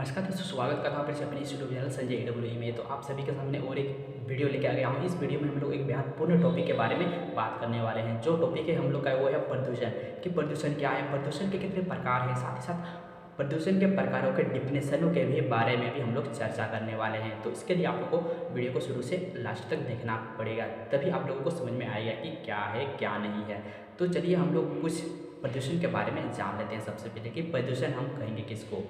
नमस्कार दोस्तों, स्वागत करता हूँ फिर से अपने इस यूट्यूब चैनल संजय AWE में। तो आप सभी के सामने और एक वीडियो लेके आ गया हूँ। इस वीडियो में हम लोग एक महत्वपूर्ण टॉपिक के बारे में बात करने वाले हैं। जो टॉपिक है हम लोग का वो है प्रदूषण। कि प्रदूषण क्या है, प्रदूषण के कितने प्रकार हैं, साथ ही साथ प्रदूषण के प्रकारों के डिफिनेशनों के भी बारे में भी हम लोग चर्चा करने वाले हैं। तो इसके लिए आप लोग को वीडियो को शुरू से लास्ट तक देखना पड़ेगा, तभी आप लोगों को समझ में आएगा कि क्या है क्या नहीं है। तो चलिए हम लोग कुछ प्रदूषण के बारे में जान लेते हैं। सबसे पहले कि प्रदूषण हम कहेंगे किसको।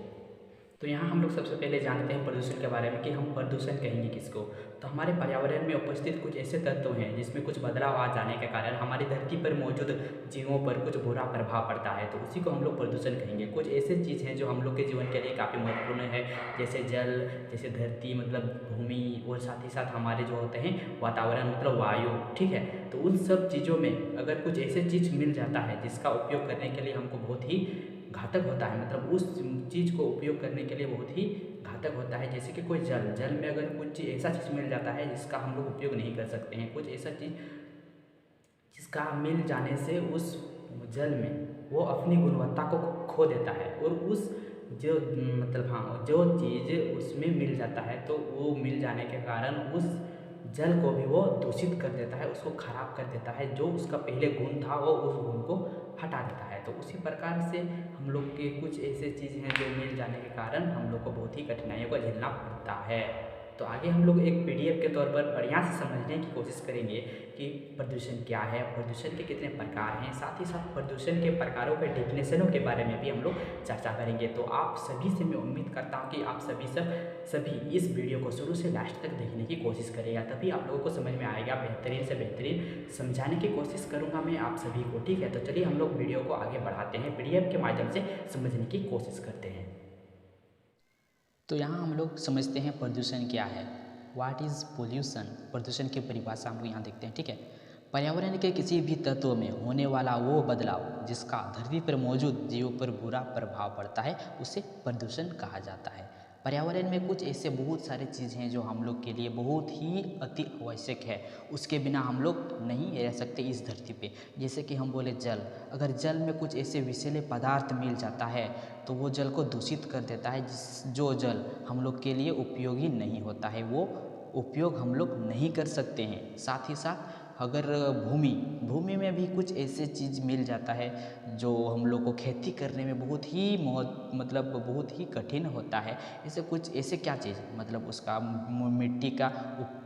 तो यहाँ हम लोग सबसे पहले जानते हैं प्रदूषण के बारे में कि हम प्रदूषण कहेंगे किसको। तो हमारे पर्यावरण में उपस्थित कुछ ऐसे तत्व हैं जिसमें कुछ बदलाव आ जाने के कारण हमारी धरती पर मौजूद जीवों पर कुछ बुरा प्रभाव पड़ता है, तो उसी को हम लोग प्रदूषण कहेंगे। कुछ ऐसे चीज़ हैं जो हम लोग के जीवन के लिए काफ़ी महत्वपूर्ण है, जैसे जल, जैसे धरती मतलब भूमि, और साथ ही साथ हमारे जो होते हैं वातावरण मतलब वायु। ठीक है, तो उन सब चीज़ों में अगर कुछ ऐसे चीज़ मिल जाता है जिसका उपयोग करने के लिए हमको बहुत ही घातक होता है, मतलब उस चीज़ को उपयोग करने के लिए बहुत ही घातक होता है। जैसे कि कोई जल में अगर कुछ ऐसा चीज़ मिल जाता है जिसका हम लोग उपयोग नहीं कर सकते हैं, कुछ ऐसा चीज़ जिसका मिल जाने से उस जल में वो अपनी गुणवत्ता को खो देता है, और उस जो मतलब हाँ जो चीज़ उसमें मिल जाता है तो वो मिल जाने के कारण उस जल को भी वो दूषित कर देता है, उसको खराब कर देता है। जो उसका पहले गुण था वो उस गुण को हटा देता है। तो उसी प्रकार से हम लोग के कुछ ऐसे चीज़ हैं जो मिल जाने के कारण हम लोग को बहुत ही कठिनाइयों को झेलना पड़ता है। तो आगे हम लोग एक PDF के तौर पर बढ़िया से समझने की कोशिश करेंगे कि प्रदूषण क्या है, प्रदूषण के कितने प्रकार हैं, साथ ही साथ प्रदूषण के प्रकारों के डिफिनेशनों के बारे में भी हम लोग चर्चा करेंगे। तो आप सभी से मैं उम्मीद करता हूँ कि आप सभी इस वीडियो को शुरू से लास्ट तक देखने की कोशिश करेगा, तभी आप लोगों को समझ में आएगा। बेहतरीन से बेहतरीन समझाने की कोशिश करूँगा मैं आप सभी को। ठीक है, तो चलिए हम लोग वीडियो को आगे बढ़ाते हैं, PDF के माध्यम से समझने की कोशिश करते हैं। तो यहाँ हम लोग समझते हैं प्रदूषण क्या है। What is pollution. प्रदूषण की परिभाषा हम लोग यहाँ देखते हैं। ठीक है, पर्यावरण के किसी भी तत्व में होने वाला वो बदलाव जिसका धरती पर मौजूद जीवों पर बुरा प्रभाव पड़ता है उसे प्रदूषण कहा जाता है। पर्यावरण में कुछ ऐसे बहुत सारे चीज़ हैं जो हम लोग के लिए बहुत ही अति आवश्यक है, उसके बिना हम लोग नहीं रह सकते इस धरती पे। जैसे कि हम बोले जल, अगर जल में कुछ ऐसे विषैले पदार्थ मिल जाता है तो वो जल को दूषित कर देता है, जो जल हम लोग के लिए उपयोगी नहीं होता है, वो उपयोग हम लोग नहीं कर सकते हैं। साथ ही साथ अगर भूमि में भी कुछ ऐसे चीज़ मिल जाता है जो हम लोग को खेती करने में बहुत ही मतलब बहुत ही कठिन होता है। ऐसे कुछ ऐसे क्या चीज़ मतलब उसका मिट्टी का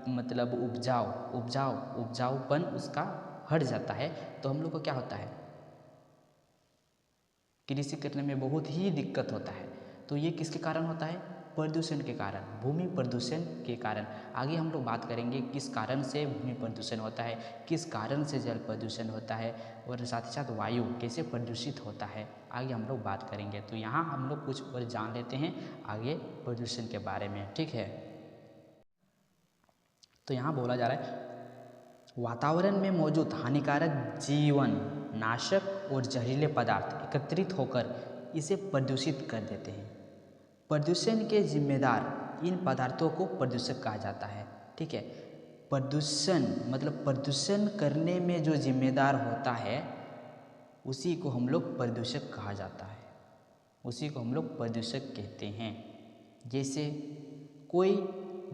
मतलब उपजाऊपन उसका हट जाता है, तो हम लोग को क्या होता है, कृषि करने में बहुत ही दिक्कत होता है। तो ये किसके कारण होता है, प्रदूषण के कारण, भूमि प्रदूषण के कारण। आगे हम लोग बात करेंगे किस कारण से भूमि प्रदूषण होता है, किस कारण से जल प्रदूषण होता है, और साथ ही साथ वायु कैसे प्रदूषित होता है, आगे हम लोग बात करेंगे। तो यहाँ हम लोग कुछ और जान लेते हैं आगे प्रदूषण के बारे में। ठीक है, तो यहाँ बोला जा रहा है वातावरण में मौजूद हानिकारक जीवन नाशक और जहरीले पदार्थ एकत्रित होकर इसे प्रदूषित कर देते हैं। प्रदूषण के जिम्मेदार इन पदार्थों को प्रदूषक कहा जाता है। ठीक है, प्रदूषण मतलब प्रदूषण करने में जो जिम्मेदार होता है उसी को हम लोग प्रदूषक कहा जाता है, उसी को हम लोग प्रदूषक कहते हैं। जैसे कोई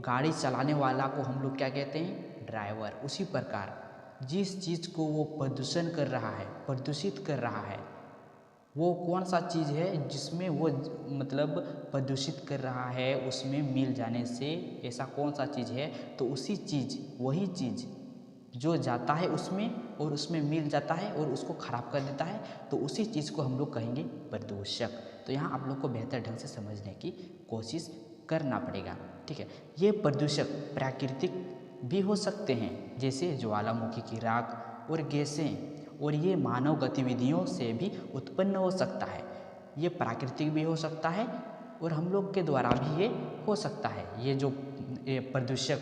गाड़ी चलाने वाला को हम लोग क्या कहते हैं, ड्राइवर। उसी प्रकार जिस चीज़ को वो प्रदूषण कर रहा है, प्रदूषित कर रहा है, वो कौन सा चीज़ है जिसमें वो मतलब प्रदूषित कर रहा है, उसमें मिल जाने से ऐसा कौन सा चीज़ है, तो उसी चीज़ वही चीज़ जो जाता है उसमें और उसमें मिल जाता है और उसको ख़राब कर देता है, तो उसी चीज़ को हम लोग कहेंगे प्रदूषक। तो यहाँ आप लोग को बेहतर ढंग से समझने की कोशिश करना पड़ेगा। ठीक है, ये प्रदूषक प्राकृतिक भी हो सकते हैं, जैसे ज्वालामुखी की राख और गैसें, और ये मानव गतिविधियों से भी उत्पन्न हो सकता है। ये प्राकृतिक भी हो सकता है और हम लोग के द्वारा भी ये हो सकता है। ये जो प्रदूषक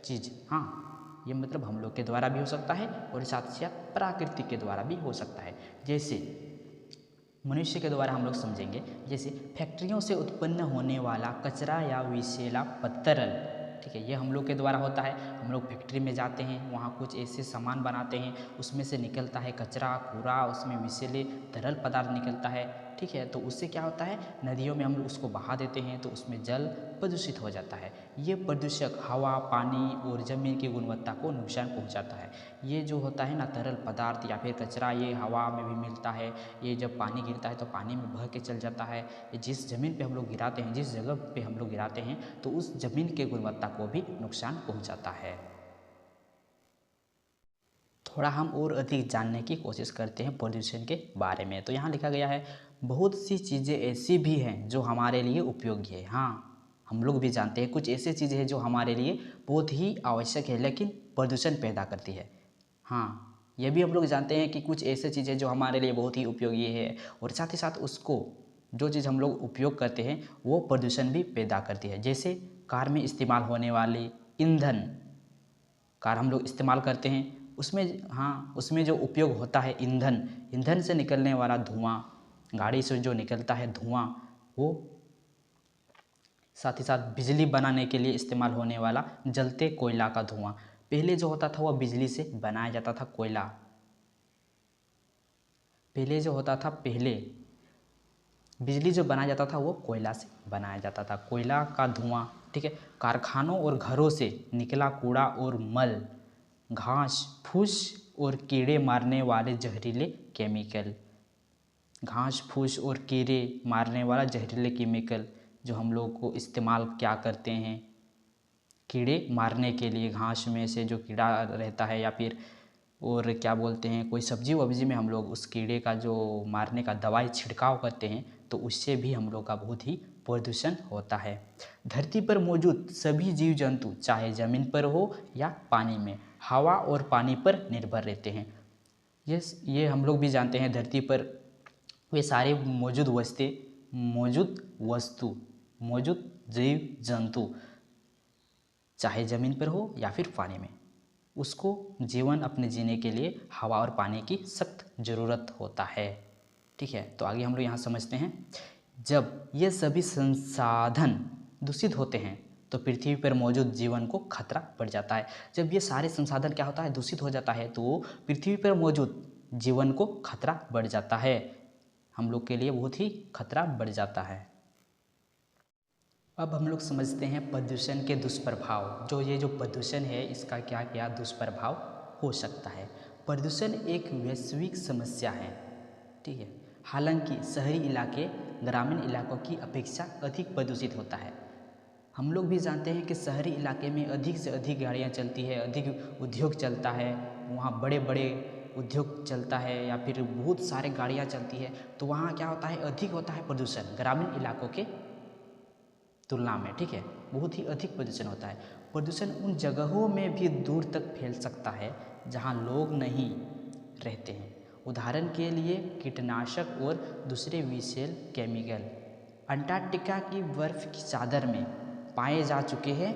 चीज़, हाँ, ये मतलब हम लोग के द्वारा भी हो सकता है और साथ ही साथ प्राकृतिक के द्वारा भी हो सकता है। जैसे मनुष्य के द्वारा हम लोग समझेंगे, जैसे फैक्ट्रियों से उत्पन्न होने वाला कचरा या विषैला तरल। ठीक है, ये हम लोग के द्वारा होता है। हम लोग फैक्ट्री में जाते हैं, वहाँ कुछ ऐसे सामान बनाते हैं, उसमें से निकलता है कचरा कूड़ा, उसमें विषैले तरल पदार्थ निकलता है। ठीक है। तो उससे क्या होता है, नदियों में हम लोग उसको बहा देते हैं तो उसमें जल प्रदूषित हो जाता है। ये प्रदूषक हवा, पानी और ज़मीन की गुणवत्ता को नुकसान पहुंचाता है। ये जो होता है ना तरल पदार्थ या फिर कचरा, ये हवा में भी मिलता है, ये जब पानी गिरता है तो पानी में बह के चल जाता है। ये जिस ज़मीन पे हम लोग गिराते हैं, जिस जगह पे हम लोग गिराते हैं, तो उस ज़मीन के गुणवत्ता को भी नुकसान पहुंचाता है। थोड़ा हम और अधिक जानने की कोशिश करते हैं प्रदूषण के बारे में। तो यहाँ लिखा गया है, बहुत सी चीज़ें ऐसी भी हैं जो हमारे लिए उपयोगी है। हाँ, हम लोग भी जानते हैं कुछ ऐसी चीज़ें हैं जो हमारे लिए बहुत ही आवश्यक है लेकिन प्रदूषण पैदा करती है। हाँ, ये भी हम लोग जानते हैं कि कुछ ऐसी चीज़ें जो हमारे लिए बहुत ही उपयोगी है और साथ ही साथ उसको जो चीज़ हम लोग उपयोग करते हैं वो प्रदूषण भी पैदा करती है। जैसे कार में इस्तेमाल होने वाली ईंधन, कार हम लोग इस्तेमाल करते हैं उसमें, हाँ, उसमें जो उपयोग होता है ईंधन, ईंधन से निकलने वाला धुआं, गाड़ी से जो निकलता है धुआं, वो साथ ही साथ बिजली बनाने के लिए इस्तेमाल होने वाला जलते कोयला का धुआं। पहले जो होता था वह बिजली से बनाया जाता था कोयला, पहले जो होता था, पहले बिजली जो बनाया जाता था वो कोयला से बनाया जाता था, कोयला का धुआं, ठीक है। कारखानों और घरों से निकला कूड़ा और मल, घास फूस और कीड़े मारने वाले जहरीले केमिकल, घास फूस और कीड़े मारने वाला जहरीले केमिकल जो हम लोग को इस्तेमाल क्या करते हैं कीड़े मारने के लिए, घास में से जो कीड़ा रहता है या फिर और क्या बोलते हैं कोई सब्जी वब्जी में हम लोग उस कीड़े का जो मारने का दवाई छिड़काव करते हैं तो उससे भी हम लोग का बहुत ही प्रदूषण होता है। धरती पर मौजूद सभी जीव जंतु चाहे ज़मीन पर हो या पानी में हवा और पानी पर निर्भर रहते हैं। ये हम लोग भी जानते हैं, धरती पर वे सारे मौजूद जीव जंतु चाहे ज़मीन पर हो या फिर पानी में, उसको जीवन अपने जीने के लिए हवा और पानी की सख्त ज़रूरत होता है, ठीक है। तो आगे हम लोग यहाँ समझते हैं, जब ये सभी संसाधन दूषित होते हैं तो पृथ्वी पर मौजूद जीवन को खतरा बढ़ जाता है। जब ये सारे संसाधन क्या होता है, दूषित हो जाता है तो पृथ्वी पर मौजूद जीवन को खतरा बढ़ जाता है, हम लोग के लिए बहुत ही खतरा बढ़ जाता है। अब हम लोग समझते हैं प्रदूषण के दुष्प्रभाव। ये जो प्रदूषण है इसका क्या क्या दुष्प्रभाव हो सकता है। प्रदूषण एक वैश्विक समस्या है, ठीक है। हालांकि शहरी इलाके ग्रामीण इलाकों की अपेक्षा अधिक प्रदूषित होता है। हम लोग भी जानते हैं कि शहरी इलाके में अधिक से अधिक गाड़ियाँ चलती है, अधिक उद्योग चलता है, वहाँ बड़े बड़े उद्योग चलता है या फिर बहुत सारे गाड़ियाँ चलती है, तो वहाँ क्या होता है, अधिक होता है प्रदूषण ग्रामीण इलाकों के तुलना में, ठीक है। बहुत ही अधिक प्रदूषण होता है। प्रदूषण उन जगहों में भी दूर तक फैल सकता है जहाँ लोग नहीं रहते हैं। उदाहरण के लिए कीटनाशक और दूसरे विषैले केमिकल अंटार्कटिका की बर्फ की चादर में पाए जा चुके हैं।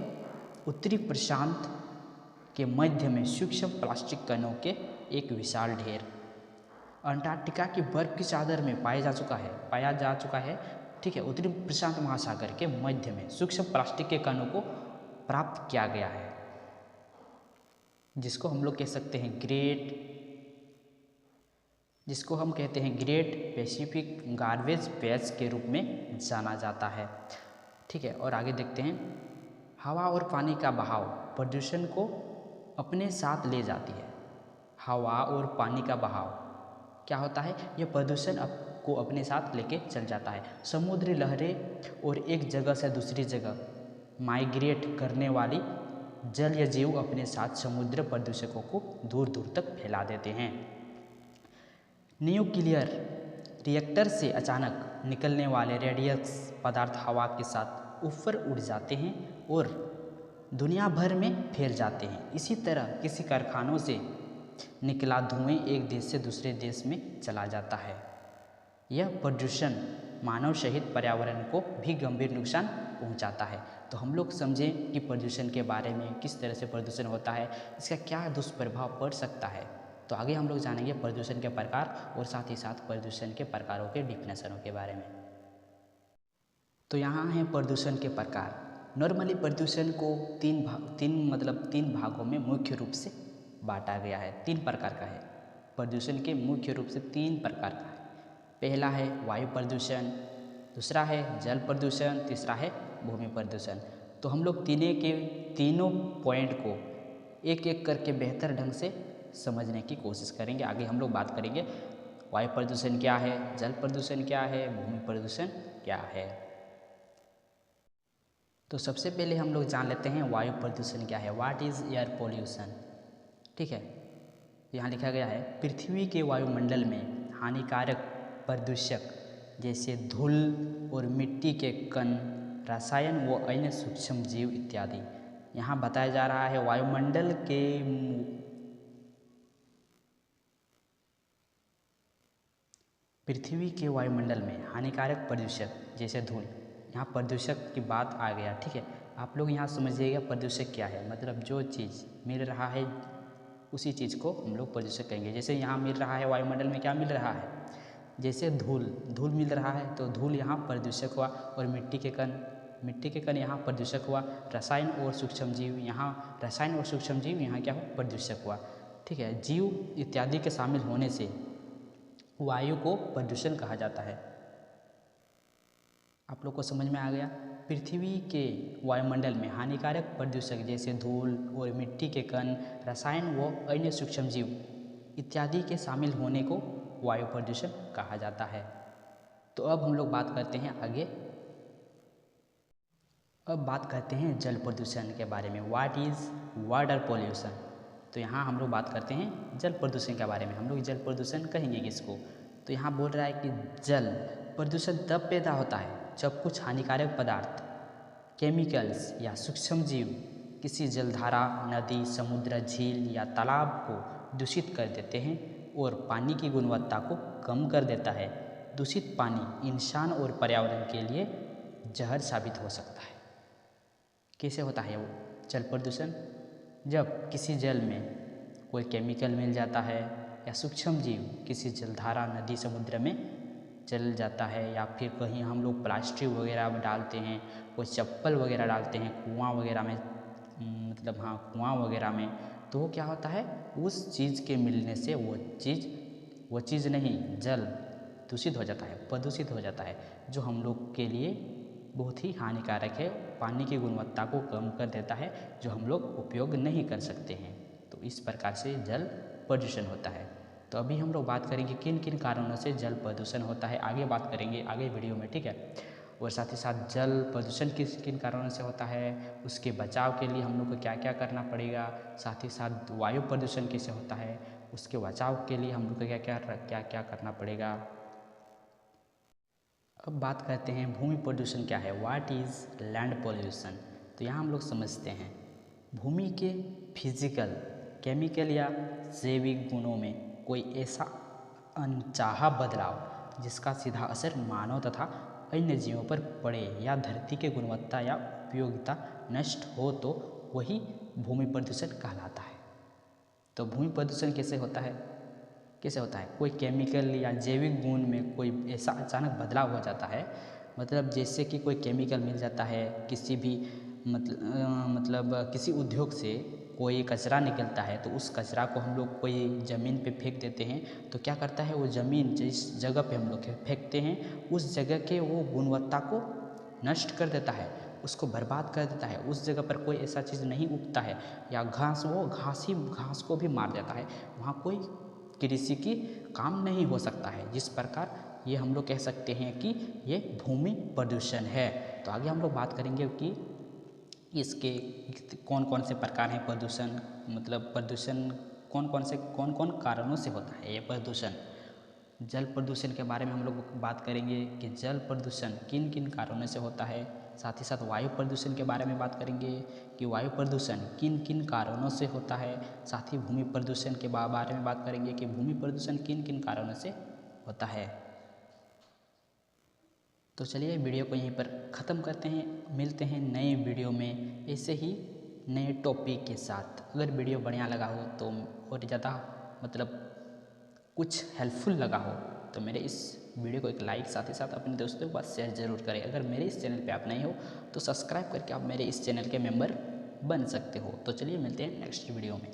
उत्तरी प्रशांत के मध्य में सूक्ष्म प्लास्टिक कणों के एक विशाल ढेर अंटार्कटिका की बर्फ की चादर में पाया जा चुका है, ठीक है। उत्तरी प्रशांत महासागर के मध्य में सूक्ष्म प्लास्टिक के कणों को प्राप्त किया गया है, जिसको हम लोग कह सकते हैं ग्रेट पैसिफिक गार्बेज पैच के रूप में जाना जाता है, ठीक है। और आगे देखते हैं, हवा और पानी का बहाव प्रदूषण को अपने साथ ले जाती है। हवा और पानी का बहाव क्या होता है, यह प्रदूषण को अपने साथ लेके चल जाता है। समुद्री लहरें और एक जगह से दूसरी जगह माइग्रेट करने वाली जलीय जीव अपने साथ समुद्र प्रदूषकों को दूर दूर तक फैला देते हैं। न्यूक्लियर रिएक्टर से अचानक निकलने वाले रेडियस पदार्थ हवा के साथ ऊपर उड़ जाते हैं और दुनिया भर में फैल जाते हैं। इसी तरह किसी कारखानों से निकला धुएं एक देश से दूसरे देश में चला जाता है। यह प्रदूषण मानव सहित पर्यावरण को भी गंभीर नुकसान पहुंचाता है। तो हम लोग समझें कि प्रदूषण के बारे में, किस तरह से प्रदूषण होता है, इसका क्या दुष्प्रभाव पड़ सकता है। तो आगे हम लोग जानेंगे प्रदूषण के प्रकार और साथ ही साथ प्रदूषण के प्रकारों के डिफिनेशनों के बारे में। तो यहाँ है प्रदूषण के प्रकार। नॉर्मली प्रदूषण को तीन भागों में मुख्य रूप से बांटा गया है। 3 प्रकार का है प्रदूषण के, मुख्य रूप से 3 प्रकार का है। पहला है वायु प्रदूषण, दूसरा है जल प्रदूषण, तीसरा है भूमि प्रदूषण। तो हम लोग तीनों पॉइंट को एक एक करके बेहतर ढंग से समझने की कोशिश करेंगे। आगे हम लोग बात करेंगे वायु प्रदूषण क्या है, जल प्रदूषण क्या है, भूमि प्रदूषण क्या है। तो सबसे पहले हम लोग जान लेते हैं वायु प्रदूषण क्या है। What is air pollution. ठीक है, यहाँ लिखा गया है पृथ्वी के वायुमंडल में हानिकारक प्रदूषक जैसे धूल और मिट्टी के कण, रसायन व अन्य सूक्ष्म जीव इत्यादि। यहाँ बताया जा रहा है वायुमंडल के पृथ्वी के वायुमंडल में हानिकारक प्रदूषक जैसे धूल, यहाँ प्रदूषक की बात आ गया। ठीक है, आप लोग यहाँ समझिएगा प्रदूषक क्या है। मतलब जो चीज़ मिल रहा है उसी चीज़ को हम लोग प्रदूषक कहेंगे। जैसे यहाँ मिल रहा है वायुमंडल में क्या मिल रहा है, जैसे धूल मिल रहा है तो धूल यहाँ प्रदूषक हुआ, और मिट्टी के कण यहाँ प्रदूषक हुआ। रसायन और सूक्ष्म जीव यहाँ क्या हुआ, प्रदूषक हुआ। ठीक है, जीव इत्यादि के शामिल होने से वायु को प्रदूषण कहा जाता है। आप लोग को समझ में आ गया। पृथ्वी के वायुमंडल में हानिकारक प्रदूषक जैसे धूल और मिट्टी के कण, रसायन व अन्य सूक्ष्म जीव इत्यादि के शामिल होने को वायु प्रदूषण कहा जाता है। तो अब हम लोग बात करते हैं आगे। अब बात करते हैं जल प्रदूषण के बारे में। What is water pollution. तो यहाँ हम लोग बात करते हैं जल प्रदूषण के बारे में। हम लोग जल प्रदूषण कहेंगे किसको, तो यहाँ बोल रहा है कि जल प्रदूषण तब पैदा होता है जब कुछ हानिकारक पदार्थ, केमिकल्स या सूक्ष्म जीव किसी जलधारा, नदी, समुद्र, झील या तालाब को दूषित कर देते हैं और पानी की गुणवत्ता को कम कर देता है। दूषित पानी इंसान और पर्यावरण के लिए जहर साबित हो सकता है। कैसे होता है वो जल प्रदूषण, जब किसी जल में कोई केमिकल मिल जाता है या सूक्ष्म जीव किसी जलधारा, नदी, समुद्र में चल जाता है, या फिर कहीं हम लोग प्लास्टिक वगैरह में डालते हैं, कोई चप्पल वगैरह डालते हैं कुआं वगैरह में, कुआं वगैरह में, तो वो क्या होता है उस चीज़ के मिलने से वो चीज़ नहीं, जल दूषित हो जाता है, प्रदूषित हो जाता है, जो हम लोग के लिए बहुत ही हानिकारक है। पानी की गुणवत्ता को कम कर देता है, जो हम लोग उपयोग नहीं कर सकते हैं। तो इस प्रकार से जल प्रदूषण होता है। तो अभी हम लोग बात करेंगे किन किन कारणों से जल प्रदूषण होता है, आगे बात करेंगे आगे वीडियो में। ठीक है, और साथ ही साथ जल प्रदूषण किस किन कारणों से होता है, उसके बचाव के लिए हम लोग को क्या क्या करना पड़ेगा, साथ ही साथ वायु प्रदूषण कैसे होता है, उसके बचाव के लिए हम लोग को क्या क्या करना पड़ेगा। अब बात करते हैं भूमि प्रदूषण क्या है। What is land pollution. तो यहाँ हम लोग समझते हैं भूमि के फिजिकल, केमिकल या जैविक गुणों में कोई ऐसा अनचाहा बदलाव जिसका सीधा असर मानव तथा अन्य जीवों पर पड़े या धरती की गुणवत्ता या उपयोगिता नष्ट हो, तो वही भूमि प्रदूषण कहलाता है। तो भूमि प्रदूषण कैसे होता है, कोई केमिकल या जैविक गुण में कोई ऐसा अचानक बदलाव हो जाता है। मतलब जैसे कि कोई केमिकल मिल जाता है, किसी भी मतलब किसी उद्योग से कोई कचरा निकलता है, तो उस कचरा को हम लोग कोई ज़मीन पे फेंक देते हैं, तो क्या करता है वो ज़मीन जिस जगह पे हम लोग फेंकते हैं उस जगह के वो गुणवत्ता को नष्ट कर देता है, उसको बर्बाद कर देता है। उस जगह पर कोई ऐसा चीज़ नहीं उगता है, या घास को भी मार देता है, वहाँ कोई कृषि की काम नहीं हो सकता है। जिस प्रकार ये हम लोग कह सकते हैं कि ये भूमि प्रदूषण है। तो आगे हम लोग बात करेंगे कि इसके कौन कौन से प्रकार हैं प्रदूषण, मतलब प्रदूषण कौन कौन कारणों से होता है ये प्रदूषण। जल प्रदूषण के बारे में हम लोग बात करेंगे कि जल प्रदूषण किन किन कारणों से होता है। साथ ही साथ वायु प्रदूषण के बारे में बात करेंगे कि वायु प्रदूषण किन किन कारणों से होता है। साथ ही भूमि प्रदूषण के बारे में बात करेंगे कि भूमि प्रदूषण किन किन कारणों से होता है। तो चलिए वीडियो को यहीं पर ख़त्म करते हैं, मिलते हैं नए वीडियो में ऐसे ही नए टॉपिक के साथ। अगर वीडियो बढ़िया लगा हो तो और ज़्यादा मतलब कुछ हेल्पफुल लगा हो तो मेरे इस वीडियो को एक लाइक, साथ ही साथ अपने दोस्तों के पास शेयर जरूर करें। अगर मेरे इस चैनल पे आप नए हो तो सब्सक्राइब करके आप मेरे इस चैनल के मेंबर बन सकते हो। तो चलिए मिलते हैं नेक्स्ट वीडियो में।